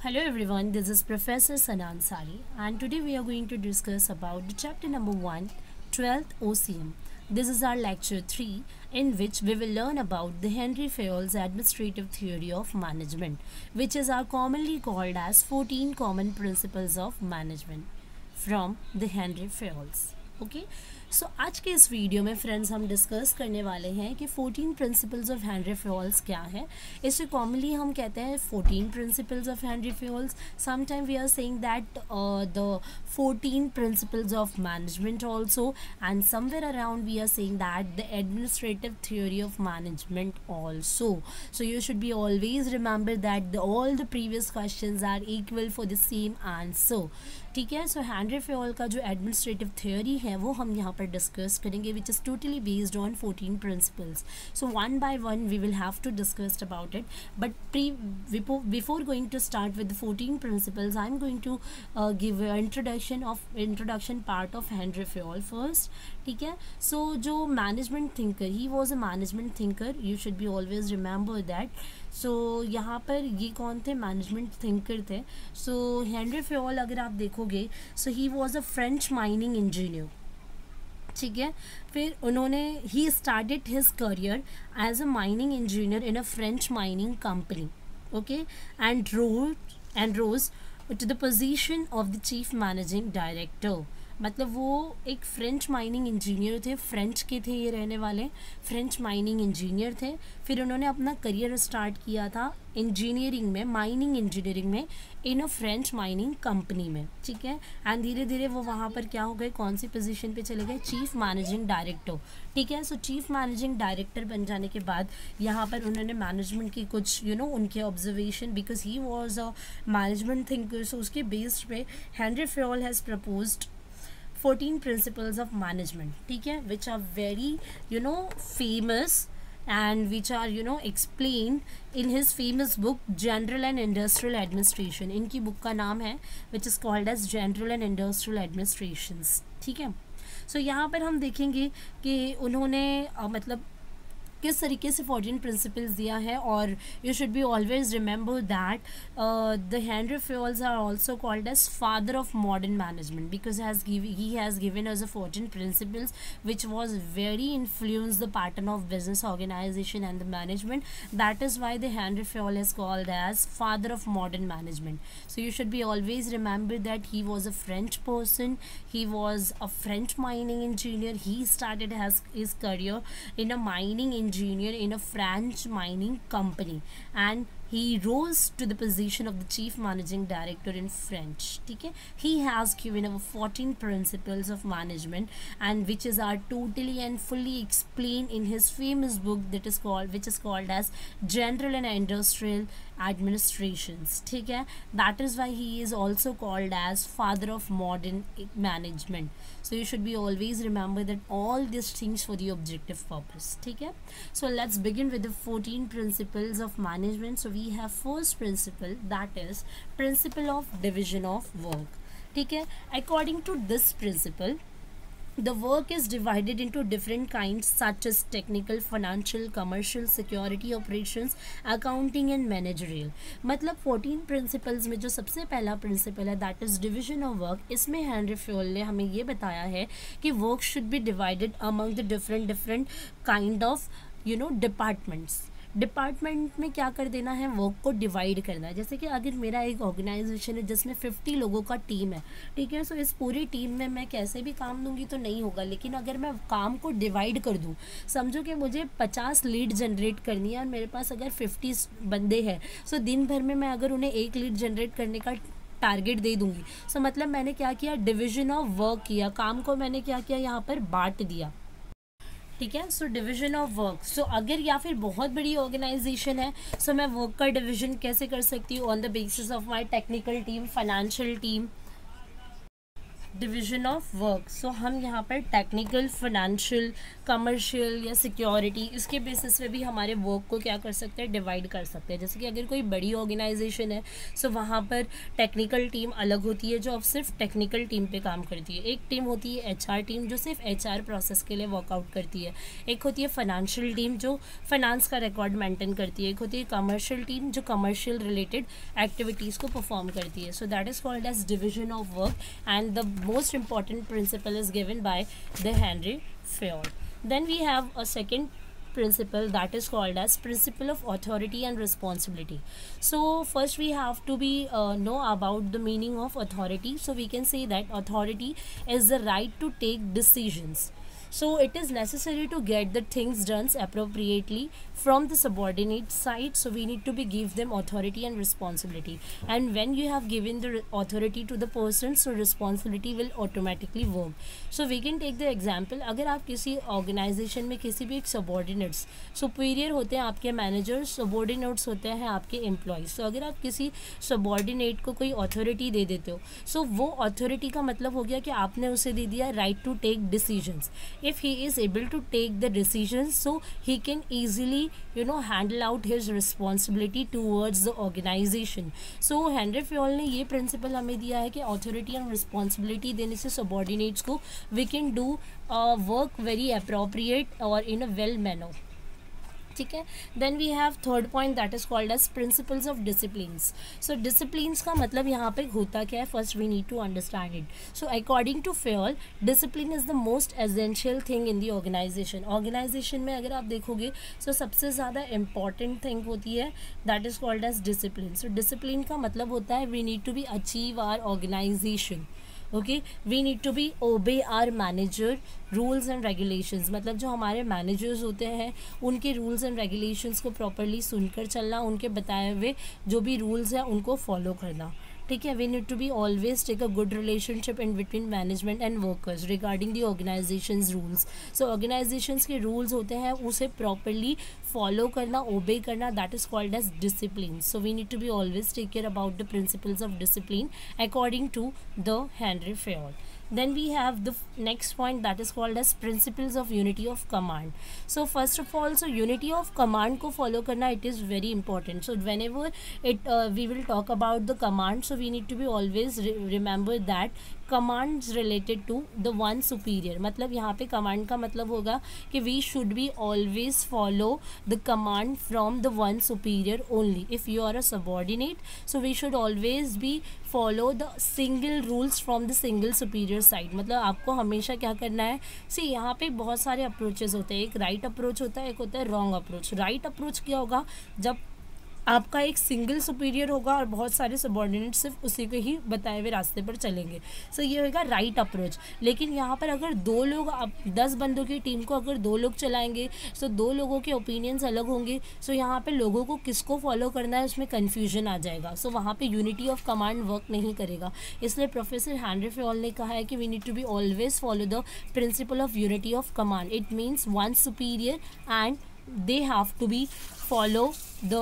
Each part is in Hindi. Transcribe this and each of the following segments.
Hello everyone, this is Professor Sanan Sari and today we are going to discuss about the chapter number 1, 12th OCM. This is our lecture 3 in which we will learn about the Henry Fayol's administrative theory of management, which is our commonly called as 14 common principles of management from the Henry Fayol's. Okay so आज के इस वीडियो में फ्रेंड्स हम डिस्कस करने वाले हैं कि 14 प्रिंसिपल्स ऑफ हेनरी फेयोल्स क्या है. इसे कॉमनली हम कहते हैं 14 principles of Henry Fayol's. Sometime we are saying that the 14 principles of management also and somewhere around we are saying that the administrative theory of management also. So you should be always remember that all the previous questions are equal for the same answer. ठीक है. सो हेनरी फेयोल का जो एडमिनिस्ट्रेटिव थ्योरी है वो हम यहाँ पर डिस्कस करेंगे which is totally based on 14 principles. So one by one we will have to discuss about it, but before going to start with 14 principles I am going to give introduction part of Henry Fayol first. ठीक है. सो जो management thinker, he was a management thinker, you should be always remember that. So यहाँ पर ये कौन थे? मैनेजमेंट थिंकर थे. सो हेनरी फेयोल अगर आप देखोगे, so he was a French mining engineer. ठीक है. फिर उन्होंने he started his career as a mining engineer in a French mining company. Okay. And rose to the position of the chief managing director. मतलब वो एक फ्रेंच माइनिंग इंजीनियर थे, फ्रेंच के थे ये रहने वाले, फ्रेंच माइनिंग इंजीनियर थे. फिर उन्होंने अपना करियर स्टार्ट किया था इंजीनियरिंग में, माइनिंग इंजीनियरिंग में, इन अ फ्रेंच माइनिंग कंपनी में. ठीक है. एंड धीरे धीरे वो वहाँ पर क्या हो गए, कौन सी पोजीशन पे चले गए? Chief managing director. ठीक है. सो चीफ मैनेजिंग डायरेक्टर बन जाने के बाद यहाँ पर उन्होंने मैनेजमेंट की कुछ उनके observation, because he was a management thinker, so उसके बेस्ड पे Henry Fayol has proposed 14 principles of management. ठीक है. which are very famous and which are explained in his famous book General and Industrial Administration. इनकी बुक का नाम है which is called as General and Industrial Administrations. ठीक है. सो यहाँ पर हम देखेंगे कि उन्होंने मतलब किस तरीके से 14 प्रिंसिपल्स दिया है. और you should be always remember that the Henry Fayol's are also called as father of modern management because he has given as a 14 principles which was very influence the pattern of business organization and the management. That is why the Henry Fayol is called as father of modern management. So you should be always remember that he was a French person, he was a French mining engineer. He started his career in a mining engineer in a French mining company, and he rose to the position of the chief managing director in French. ठीक है. He has given our 14 principles of management and which is are totally and fully explained in his famous book which is called as General and Industrial Administrations. ठीक है. That is why he is also called as father of modern management. So you should be always remember that all these things for the objective purpose. ठीक है. So let's begin with the 14 principles of management. So we have first principle, that is principle of division of work. ठीक है. According to this principle, the work is divided into different kinds such as technical, financial, commercial, security operations, accounting and managerial. मतलब 14 principles में जो सबसे पहला principle है that is division of work, इसमें हेनरी फेयोल ने हमें ये बताया है कि work should be divided among the different kind of departments. Department में क्या कर देना है, वर्क को डिवाइड करना है. जैसे कि अगर मेरा एक ऑर्गेनाइजेशन है जिसमें 50 लोगों का टीम है. ठीक है. सो इस पूरी टीम में मैं कैसे भी काम दूंगी तो नहीं होगा, लेकिन अगर मैं काम को डिवाइड कर दूं, समझो कि मुझे 50 लीड जनरेट करनी है और मेरे पास अगर 50 बंदे हैं, सो दिन भर में मैं अगर उन्हें एक लीड जनरेट करने का टारगेट दे दूंगी, सो मतलब मैंने क्या किया, डिविजन ऑफ वर्क किया, काम को मैंने क्या किया, यहाँ पर बांट दिया. ठीक है. So division of work. So अगर या फिर बहुत बड़ी ऑर्गेनाइजेशन है, सो मैं वर्क का डिवीजन कैसे कर सकती हूँ, on the basis of my technical team, financial team, division of work. So हम यहाँ पर टेक्निकल, फाइनेंशियल, कमर्शियल या सिक्योरिटी, इसके बेसिस पे भी हमारे वर्क को क्या कर सकते हैं, डिवाइड कर सकते हैं। जैसे कि अगर कोई बड़ी ऑर्गेनाइजेशन है, सो वहाँ पर टेक्निकल टीम अलग होती है जो अब सिर्फ टेक्निकल टीम पे काम करती है। एक टीम होती है HR टीम जो सिर्फ HR प्रोसेस के लिए वर्कआउट करती है। एक होती है फाइनेंशियल टीम जो फाइनेंस का रिकॉर्ड मेंटेन करती है। एक होती है कमर्शियल टीम जो कमर्शियल रिलेटेड एक्टिविटीज़ को परफॉर्म करती है। So that is called as division of work and the most important principle is given by the Henry Fayol. Then we have a second principle that is called as principle of authority and responsibility. So first we have to be know about the meaning of authority. So we can say that authority is the right to take decisions. So it is necessary to get the things done appropriately from the subordinate side. So we need to be give them authority and responsibility. And when you have given the authority to the person, so responsibility will automatically work. So we can take the example. अगर आप किसी organization में किसी भी एक subordinates, superior होते हैं आपके managers, subordinates होते हैं आपके employees. So अगर आप किसी subordinate को कोई authority दे देते हो, so वो authority का मतलब हो गया कि आपने उसे दे दिया right to take decisions. If he is able to take the decisions, so he can easily handle out his responsibility towards the organization. So Henry Fayol ने ये principle हमें दिया है कि authority and responsibility देने से subordinates को we can do work very appropriate or in a well manner. ठीक है. Then we have third point that is called as principles of disciplines. So disciplines का मतलब यहाँ पे होता क्या है, first we need to understand it. So according to Fayol, discipline is the most essential thing in the organisation. Organisation में अगर आप देखोगे सो सबसे ज़्यादा इंपॉर्टेंट थिंग होती है that is called as discipline. So discipline का मतलब होता है we need to be achieve our organization. Okay, we need to be obey our manager rules and regulations. मतलब जो हमारे मैनेजर्स होते हैं उनके रूल्स एंड रेगुलेशंस को प्रॉपरली सुनकर चलना, उनके बताए हुए जो भी रूल्स हैं उनको फॉलो करना. ठीक है. We need to be always take a good relationship in between management and workers regarding the organisations rules. So organisations के रूल्स होते हैं उसे प्रॉपरली फॉलो करना, ओबे करना, that is called as discipline. So we need to be always take care about the principles of discipline according to the Henry Fayol. Then we have the next point that is called as principles of unity of command. So first of all, so unity of command को follow करना it is very important. So whenever we will talk about the command, so we need to be always remember that commands related to the one superior. मतलब यहाँ पे command का मतलब होगा कि we should be always follow the command from the one superior only. If you are a subordinate, so we should always be follow the single rules from the single superior side. मतलब आपको हमेशा क्या करना है, सी यहाँ पे बहुत सारे अप्रोचेस होते हैं. एक राइट अप्रोच होता है, एक होता है रॉन्ग अप्रोच. राइट अप्रोच क्या होगा, जब आपका एक सिंगल सुपीरियर होगा और बहुत सारे सबॉर्डिनेट सिर्फ उसी को ही बताए हुए रास्ते पर चलेंगे. सो ये होगा राइट अप्रोच. लेकिन यहाँ पर अगर दो लोग, आप 10 बंदों की टीम को अगर 2 लोग चलाएंगे, सो 2 लोगों के ओपिनियंस अलग होंगे. सो यहाँ पे लोगों को किसको फॉलो करना है उसमें कन्फ्यूजन आ जाएगा. सो वहाँ पे यूनिटी ऑफ कमांड वर्क नहीं करेगा. इसलिए प्रोफेसर हेनरी फेयल ने कहा है कि we need to be always follow the principle of unity of command. It means one superior and they have to be follow the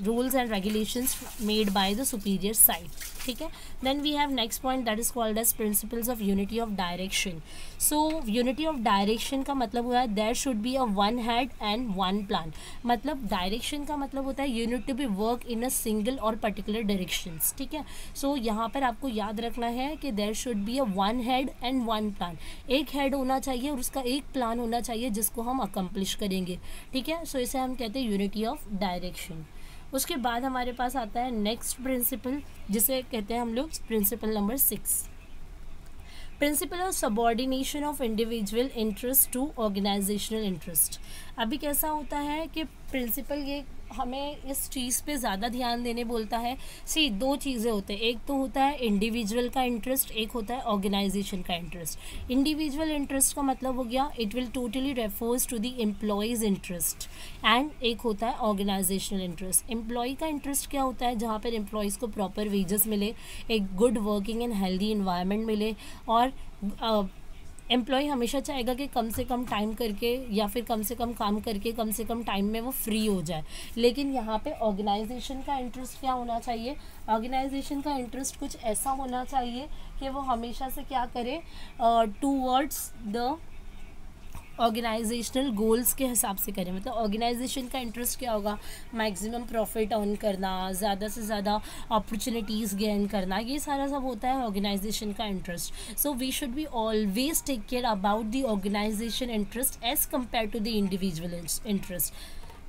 rules and regulations made by the superior side. ठीक है. Then we have next point that is called as principles of unity of direction. So unity of direction का मतलब हुआ है there should be a one head and one plan. मतलब direction का मतलब होता है you need to be work in a single or particular directions. ठीक है. So यहाँ पर आपको याद रखना है कि there should be a one head and one plan. एक head होना चाहिए और उसका एक plan होना चाहिए जिसको हम accomplish करेंगे. ठीक है. सो इसे हम कहते हैं यूनिटी ऑफ डायरेक्शन. उसके बाद हमारे पास आता है नेक्स्ट प्रिंसिपल जिसे कहते हैं हम लोग principle number 6, principle of subordination of individual interest to organisational interest. अभी कैसा होता है कि प्रिंसिपल ये हमें इस चीज़ पे ज़्यादा ध्यान देने बोलता है. सी 2 चीज़ें होते हैं, एक तो होता है इंडिविजुअल का इंटरेस्ट, एक होता है ऑर्गेनाइजेशन का इंटरेस्ट. इंडिविजुअल इंटरेस्ट का मतलब हो गया it will totally refers to the employees interest, and एक होता है ऑर्गेनाइजेशनल इंटरेस्ट. एम्प्लॉय का इंटरेस्ट क्या होता है, जहाँ पर एम्प्लॉयज़ को प्रॉपर वेजेस मिले, एक good working and healthy environment मिले और एम्प्लॉय हमेशा चाहेगा कि कम से कम टाइम करके या फिर कम से कम काम करके कम से कम टाइम में वो फ्री हो जाए, लेकिन यहाँ पे ऑर्गेनाइजेशन का इंटरेस्ट क्या होना चाहिए, ऑर्गेनाइजेशन का इंटरेस्ट कुछ ऐसा होना चाहिए कि वो हमेशा से क्या करे, टूवर्ड्स द ऑर्गेनाइजेशनल गोल्स के हिसाब से करें। मतलब ऑर्गेनाइजेशन का इंटरेस्ट क्या होगा, मैक्सिमम प्रॉफिट अर्न करना, ज़्यादा से ज़्यादा अपॉर्चुनिटीज़ गेन करना, ये सारा सब होता है ऑर्गेनाइजेशन का interest. So we should be always take care about the organization interest as compare to the individual interest.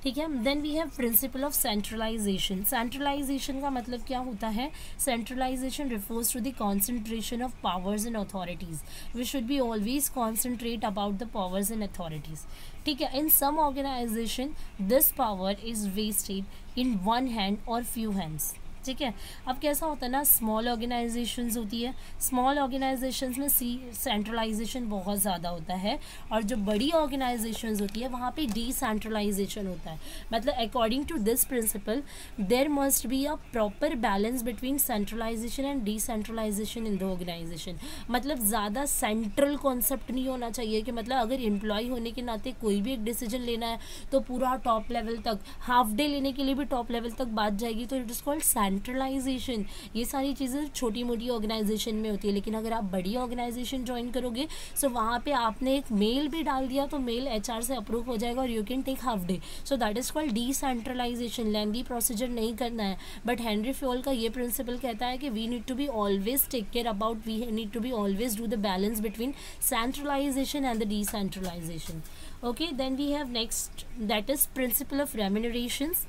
ठीक है। Then we have principle of centralization. Centralization का मतलब क्या होता है, centralization refers to the concentration of powers and authorities. We should be always concentrate about the powers and authorities. ठीक है। In some organization this power is vested in one hand और फ्यू हैंड्स। ठीक है। अब कैसा होता है ना, स्मॉल ऑर्गेनाइजेशंस होती है, स्मॉल ऑर्गेनाइजेशंस में सेंट्रलाइजेशन बहुत ज़्यादा होता है, और जो बड़ी ऑर्गेनाइजेशंस होती है वहाँ पे डिसेंट्रलाइजेशन होता है। मतलब according to this principle there must be a proper balance between centralisation and decentralisation in the organisation. मतलब ज़्यादा सेंट्रल कॉन्सेप्ट नहीं होना चाहिए कि मतलब अगर एम्प्लॉय होने के नाते कोई भी एक डिसीजन लेना है तो पूरा टॉप लेवल तक, हाफ डे लेने के लिए भी टॉप लेवल तक बात जाएगी, तो इट इज़ कॉल्ड सेंट्रलाइजेशन। ये सारी चीज़ें छोटी मोटी ऑर्गेनाइजेशन में होती है, लेकिन अगर आप बड़ी ऑर्गेनाइजेशन ज्वाइन करोगे सो वहाँ पे आपने एक मेल भी डाल दिया तो मेल एचआर से अप्रूव हो जाएगा और you can take half day. So that is called decentralisation. Lengthy procedure नहीं करना है, बट हेनरी फ्योल का ये प्रिंसिपल कहता है कि we need to be always take care about, we need to be always do the balance between centralisation and the decentralization. Okay, then we have next that is principle of remunerations.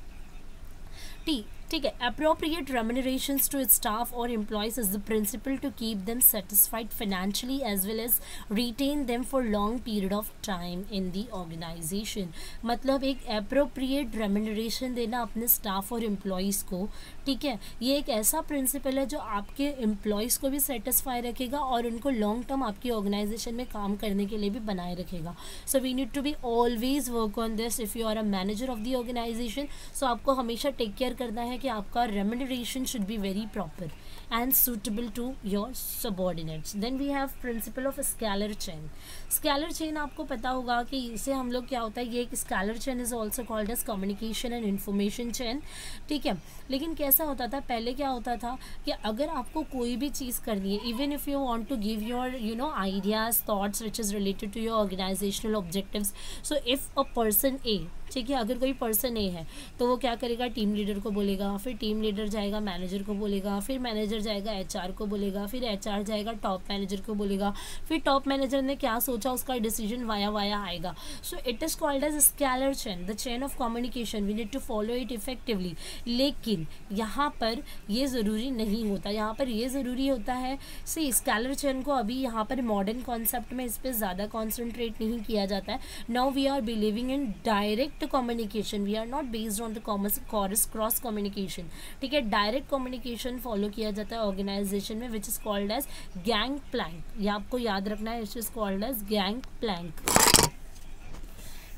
ठीक है। Appropriate remunerations to its staff और employees is the principle to keep them satisfied financially as well as retain them for long period of time in the organisation. मतलब एक अप्रोप्रिएट रेम्यूनरेशन देना अपने स्टाफ और एम्प्लॉयज़ को। ठीक है। ये एक ऐसा प्रिंसिपल है जो आपके एम्प्लॉयज़ को भी सेटिस्फाई रखेगा और उनको लॉन्ग टर्म आपकी ऑर्गेनाइजेशन में काम करने के लिए भी बनाए रखेगा। So we need to be always work on this if you are a manager of the organization. So आपको हमेशा टेक केयर करना है कि आपका remuneration should be very proper and suitable to your subordinates. Then we have principle of scalar chain. Scalar chain आपको पता होगा कि इसे हम लोग क्या होता है, ये एक scalar chain is also called as communication and information chain. ठीक है। लेकिन कैसा होता था पहले, क्या होता था कि अगर आपको कोई भी चीज़ करनी है, even if you want to give your ideas, thoughts which is related to your organizational objectives, so if a person A, ठीक है, अगर कोई पर्सन ए है तो वो क्या करेगा, टीम लीडर को बोलेगा, फिर टीम लीडर जाएगा मैनेजर को बोलेगा, फिर मैनेजर जाएगा एचआर को बोलेगा, फिर एचआर जाएगा टॉप मैनेजर को बोलेगा, फिर टॉप मैनेजर ने क्या सोचा उसका डिसीजन वाया आएगा। So it is called as scalar chain, the chain of communication, we need to follow it effectively. लेकिन यहाँ पर ये ज़रूरी नहीं होता, यहाँ पर ये ज़रूरी होता है स्केलर चेन को अभी यहाँ पर मॉडर्न कॉन्सेप्ट में इस पर ज़्यादा कॉन्सेंट्रेट नहीं किया जाता है। Now we are believing in direct communication, we are not based on the cross communication. ठीक है। डायरेक्ट कम्युनिकेशन फॉलो किया जाता है ऑर्गेनाइजेशन में, which is called as gang plank. ये आपको याद रखना है, it is called as gang plank.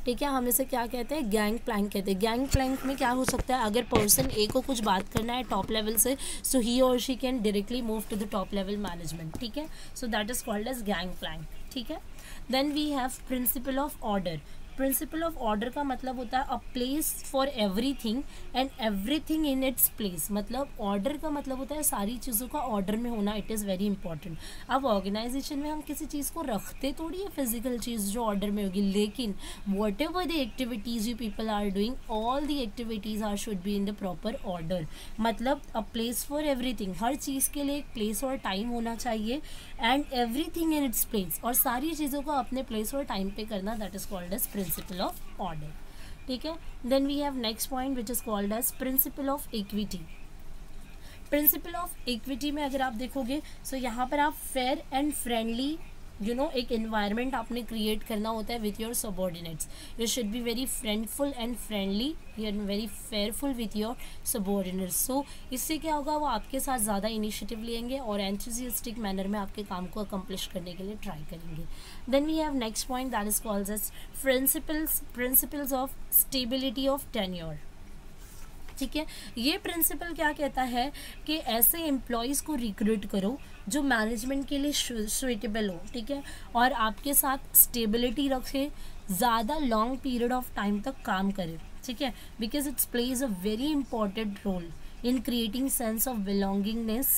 ठीक है। हम इसे क्या कहते हैं, गैंग प्लैंक कहते हैं। गैंग प्लैंक में क्या हो सकता है, अगर पर्सन ए को कुछ बात करना है टॉप लेवल से, सो ही और she can directly move to the top level management. ठीक है। So that is called as gang plank. ठीक है। Then we have principle of order. Principle of order का मतलब होता है a place for everything and everything in its place. मतलब ऑर्डर का मतलब होता है सारी चीज़ों का ऑर्डर में होना, इट इज़ वेरी इंपॉर्टेंट। अब ऑर्गेनाइजेशन में हम किसी चीज़ को रखते थोड़ी है फिजिकल चीज़ जो ऑर्डर में होगी, लेकिन whatever the activities you people are doing, all the activities are should be in the proper order. मतलब अ प्लेस फॉर एवरीथिंग, हर चीज़ के लिए एक प्लेस और टाइम होना चाहिए, and everything in its place, और सारी चीज़ों को अपने प्लेस और टाइम पे करना, that is called as principle of order. ठीक है। Then we have next point which is called as principle of equity. Principle of equity में अगर आप देखोगे सो यहाँ पर आप फेयर एंड फ्रेंडली एक एनवायरनमेंट आपने क्रिएट करना होता है with your subordinates. You should be very friendful and friendly, you are very fairful with your subordinates. So इससे क्या होगा, वो आपके साथ ज़्यादा इनिशिएटिव लेंगे और एंथुसियास्टिक मैनर में आपके काम को अकम्प्लिश करने के लिए ट्राई करेंगे। Then we have next point that is called as principles of stability of tenure. ठीक है। ये प्रिंसिपल क्या कहता है कि ऐसे एम्प्लॉयज़ को रिक्रूट करो जो मैनेजमेंट के लिए सुइटेबल हो, ठीक है, और आपके साथ स्टेबिलिटी रखे, ज़्यादा लॉन्ग पीरियड ऑफ टाइम तक काम करे, ठीक है, because it's plays a very important role in creating sense of belongingness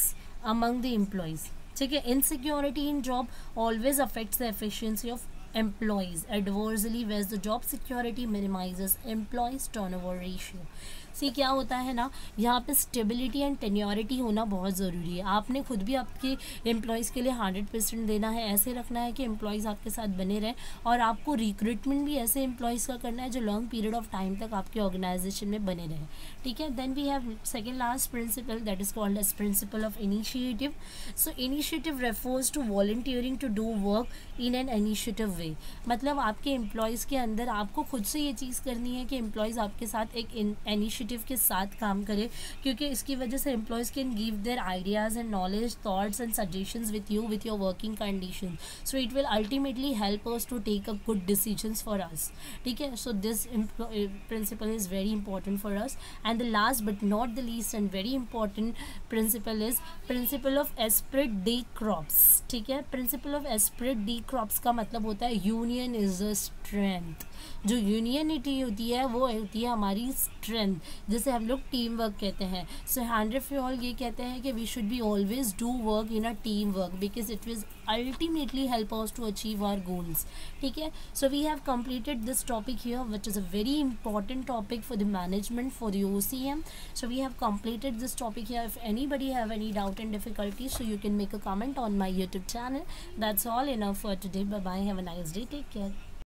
among the employees, ठीक है। Insecurity in job always affects the efficiency of employees adversely, whereas the job security minimizes employees turnover ratio। सी क्या होता है ना, यहाँ पे स्टेबिलिटी एंड टेन्योरिटी होना बहुत ज़रूरी है। आपने खुद भी आपके एम्प्लॉयज़ के लिए 100% देना है, ऐसे रखना है कि एम्प्लॉयज़ आपके साथ बने रहें, और आपको रिक्रूटमेंट भी ऐसे एम्प्लॉयज़ का करना है जो लॉन्ग पीरियड ऑफ टाइम तक आपके ऑर्गेनाइजेशन में बने रहें, ठीक है। Then we have second last principle that is called as principle of initiative. So initiative refers to volunteering to do work in an initiative way. मतलब आपके एम्प्लॉयज़ के अंदर आपको खुद से ये चीज़ करनी है कि एम्प्लॉयज़ आपके साथ एक इनिशिएटिव के साथ काम करे, क्योंकि इसकी वजह से employees can give their ideas and knowledge, thoughts and suggestions with you with your working condition. So it will ultimately help us to take a good decisions for us, ठीक है। So this principle is very important for us. And the last but not the least and very important principle is principle of esprit de corps, ठीक है। Principle of esprit de corps का मतलब होता है यूनियन इज अ स्ट्रेंथ। जो यूनियनिटी होती है वो होती है हमारी स्ट्रेंथ, जैसे हम लोग टीम वर्क कहते हैं। सो हेनरी फ्योल ये कहते हैं कि we should be always do work in a team work because it will ultimately help us to achieve our goals, ठीक है। So we have completed this topic here which is a very important topic for the management for the OCM. So we have completed this topic here. If anybody have any doubt and difficulty, so you can make a comment on my YouTube channel. That's all enough for today. Bye bye, have a nice day, take care.